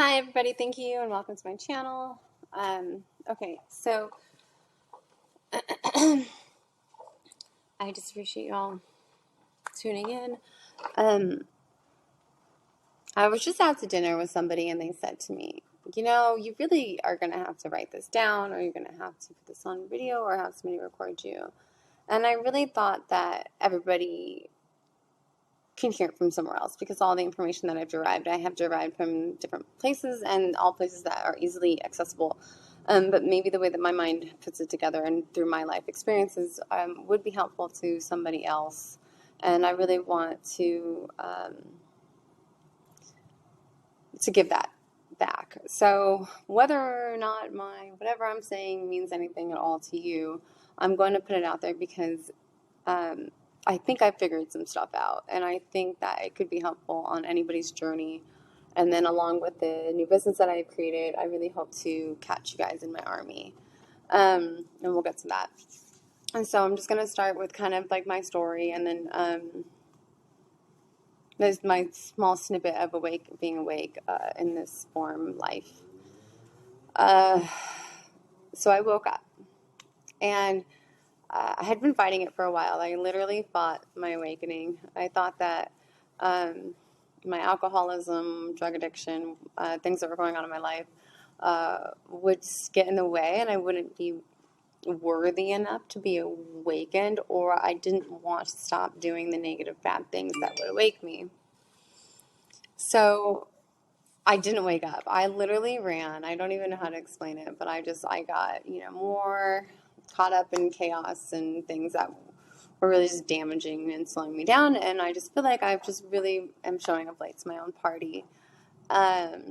Hi everybody, thank you and welcome to my channel. Okay, so I just appreciate y'all tuning in. Um, I was just out to dinner with somebody and they said to me, you really are going to have to write this down, or you're going to have to put this on video or have somebody record you. And I really thought that everybody can hear it from somewhere else, because all the information that I have derived from different places, and all places that are easily accessible. But maybe the way that my mind puts it together and through my life experiences would be helpful to somebody else. And I really want to give that back. So whether or not whatever I'm saying means anything at all to you, I'm going to put it out there because I think I figured some stuff out, and I think that it could be helpful on anybody's journey. And then along with the new business that I've created, I really hope to catch you guys in my army. And we'll get to that. And so I'm just going to start with kind of like my story, and then there's my small snippet of being awake in this form life. So I woke up, and I had been fighting it for a while. I literally fought my awakening. I thought that my alcoholism, drug addiction, things that were going on in my life would get in the way, and I wouldn't be worthy enough to be awakened, or I didn't want to stop doing the negative, bad things that would awake me. So I didn't wake up. I literally ran. I don't even know how to explain it, but I got, more caught up in chaos and things that were really just damaging and slowing me down. And I just feel like I just really am showing up late to my own party. But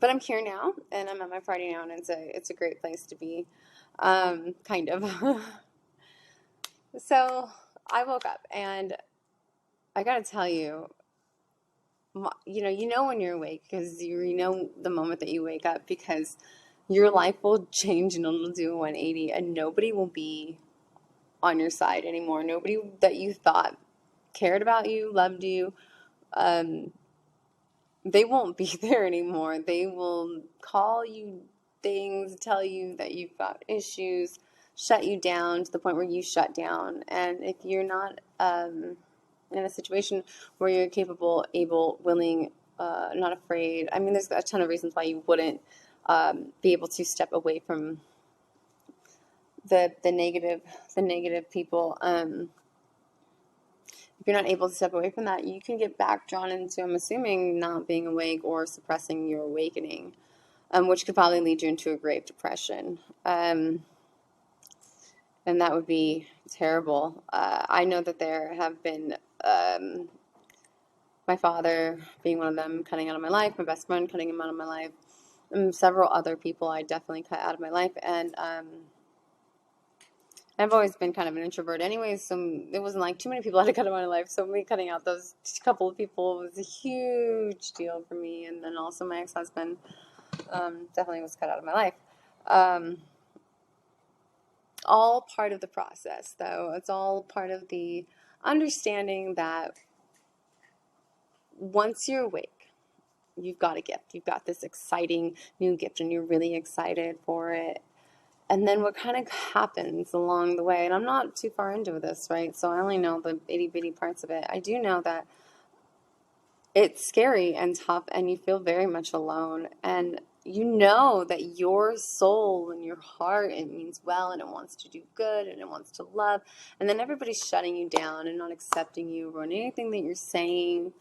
I'm here now, and I'm at my party now, and it's a great place to be, kind of. So I woke up, and I gotta tell you, you know when you're awake, because you know the moment that you wake up, because your life will change and it'll do a 180, and nobody will be on your side anymore. Nobody that you thought cared about you, loved you, they won't be there anymore. They will call you things, tell you that you've got issues, shut you down to the point where you shut down. And if you're not in a situation where you're capable, able, willing, not afraid, I mean, there's a ton of reasons why you wouldn't be able to step away from the negative people. If you're not able to step away from that, you can get back drawn into, I'm assuming, not being awake or suppressing your awakening, which could probably lead you into a grave depression. And that would be terrible. I know that there have been my father being one of them cutting out of my life, my best friend cutting him out of my life, and several other people I definitely cut out of my life. And I've always been kind of an introvert anyway, so it wasn't like too many people had to cut out of my life. So me cutting out those couple of people was a huge deal for me. And then also my ex-husband definitely was cut out of my life. All part of the process, though. It's all part of the understanding that once you're awake, you've got a gift. You've got this exciting new gift, and you're really excited for it. And then what kind of happens along the way, and I'm not too far into this, right? So I only know the itty bitty parts of it. I do know that it's scary and tough, and you feel very much alone. And you know that your soul and your heart, it means well, and it wants to do good, and it wants to love. And then everybody's shutting you down and not accepting you or anything that you're saying.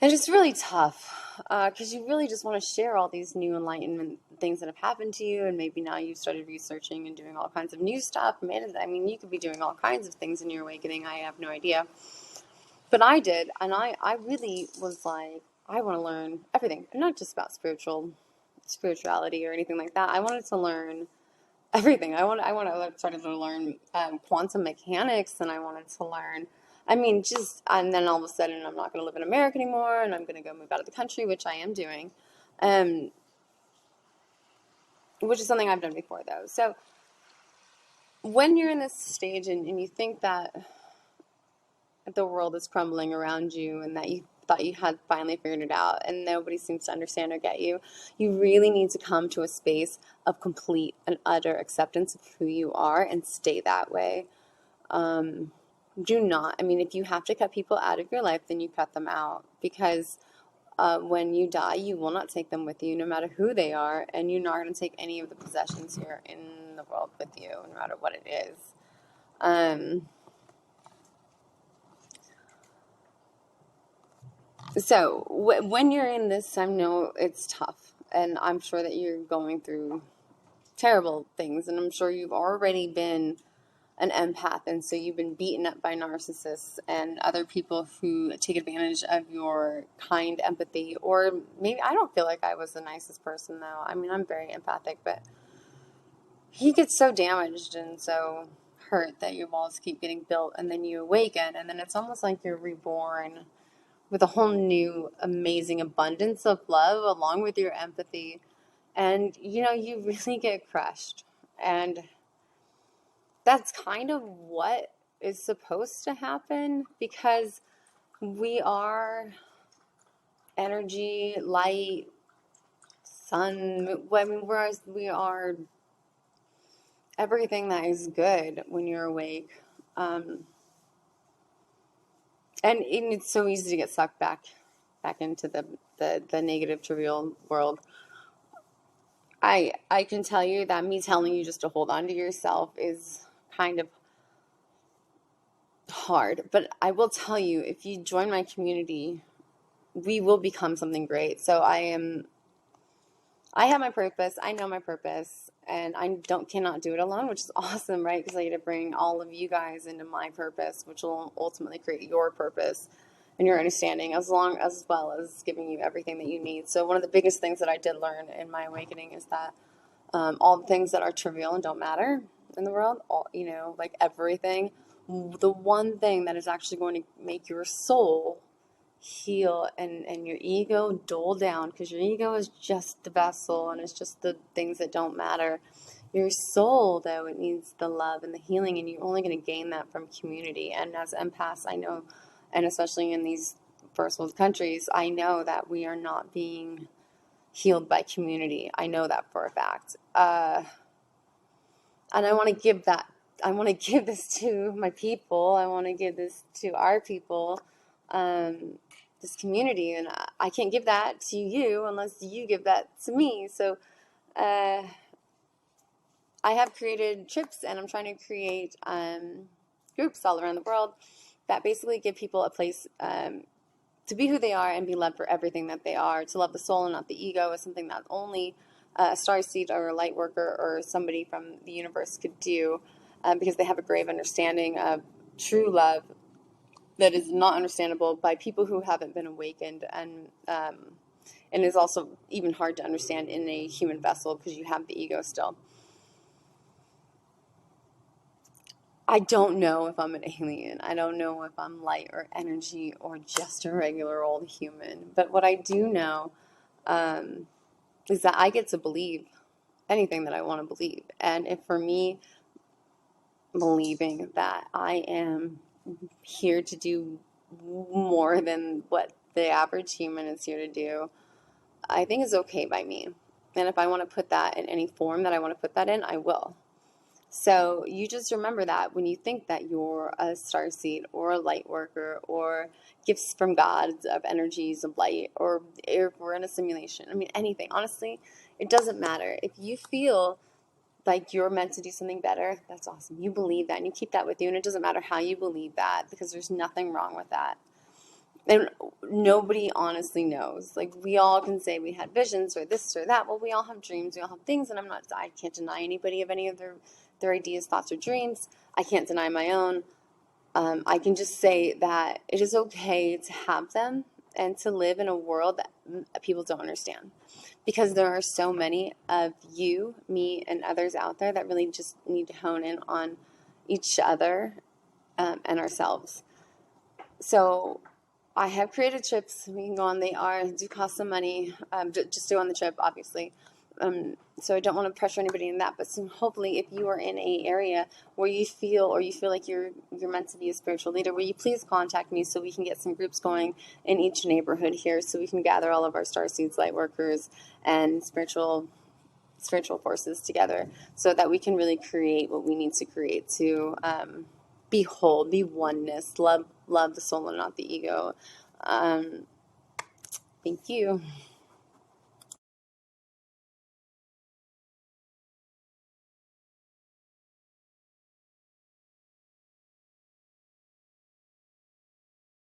And it's really tough because you really just want to share all these new enlightenment things that have happened to you, and maybe now you've started researching and doing all kinds of new stuff. I mean, you could be doing all kinds of things in your awakening. I have no idea. But I did, and I really was like, I want to learn everything, and not just about spirituality or anything like that. I wanted to learn everything. Started to learn quantum mechanics, and I wanted to learn. I mean, and then all of a sudden, I'm not going to live in America anymore, and I'm going to go move out of the country, which I am doing, which is something I've done before, though. So when you're in this stage and you think that the world is crumbling around you, and that thought you had finally figured it out and nobody seems to understand or get you. You really need to come to a space of complete and utter acceptance of who you are and stay that way. Do not, I mean, if you have to cut people out of your life, then you cut them out, because when you die, you will not take them with you, no matter who they are, and you're not going to take any of the possessions here in the world with you, no matter what it is. So when you're in this, I know it's tough, and I'm sure that you're going through terrible things, and I'm sure you've already been an empath, and so you've been beaten up by narcissists and other people who take advantage of your kind empathy. Or maybe, I don't feel like I was the nicest person, though. I mean, I'm very empathic, but you get so damaged and so hurt that your walls keep getting built, and then you awaken, and then it's almost like you're reborn with a whole new amazing abundance of love along with your empathy. And you really get crushed, and that's kind of what is supposed to happen, because we are energy, light, sun. I mean, we are everything that is good when you're awake. And it's so easy to get sucked back into the negative, trivial world. I can tell you that me telling you just to hold on to yourself is kind of hard, but I will tell you, if you join my community, we will become something great. So I have my purpose, I know my purpose, and I cannot do it alone, which is awesome, right? Because I get to bring all of you guys into my purpose, which will ultimately create your purpose and your understanding, as well as giving you everything that you need. So one of the biggest things that I did learn in my awakening is that all the things that are trivial and don't matter in the world, like everything, the one thing that is actually going to make your soul heal and your ego dull down, because your ego is just the vessel and it's just the things that don't matter. Your soul, though, it needs the love and the healing, and you're only going to gain that from community. And as empaths, I know, and especially in these first world countries, I know that we are not being healed by community. I know that for a fact. And I want to give that. I want to give this to my people. I want to give this to our people, this community, and I can't give that to you unless you give that to me. So I have created trips, and I'm trying to create groups all around the world that basically give people a place to be who they are and be loved for everything that they are. To love the soul and not the ego is something that only a starseed or a light worker or somebody from the universe could do, because they have a grave understanding of true love that is not understandable by people who haven't been awakened, and is also even hard to understand in a human vessel, because you have the ego still. I don't know if I'm an alien. I don't know if I'm light or energy or just a regular old human. But what I do know is that I get to believe anything that I want to believe. And if for me, believing that I am here to do more than what the average human is here to do, I think is okay by me. And if I want to put that in any form that I want to put that in, I will. So you just remember that when you think that you're a starseed or a light worker or gifts from God of energies of light, or if we're in a simulation, I mean, anything, honestly, it doesn't matter. If you feel like you're meant to do something better, that's awesome. You believe that and you keep that with you, and it doesn't matter how you believe that, because there's nothing wrong with that. And nobody honestly knows. Like, we all can say we had visions or this or that. Well, we all have dreams. We all have things. And I can't deny anybody of any of their ideas, thoughts, or dreams. I can't deny my own. I can just say that it is okay to have them and to live in a world that people don't understand. Because there are so many of you, me, and others out there that really just need to hone in on each other and ourselves. So I have created trips. We can go on. They do cost some money. Just to go on the trip, obviously. So I don't want to pressure anybody in that, but so hopefully if you are in a area where you feel like you're meant to be a spiritual leader, will you please contact me so we can get some groups going in each neighborhood here, so we can gather all of our Starseeds, light workers, and spiritual forces together, so that we can really create what we need to create to be whole, be oneness, love the soul and not the ego. Thank you.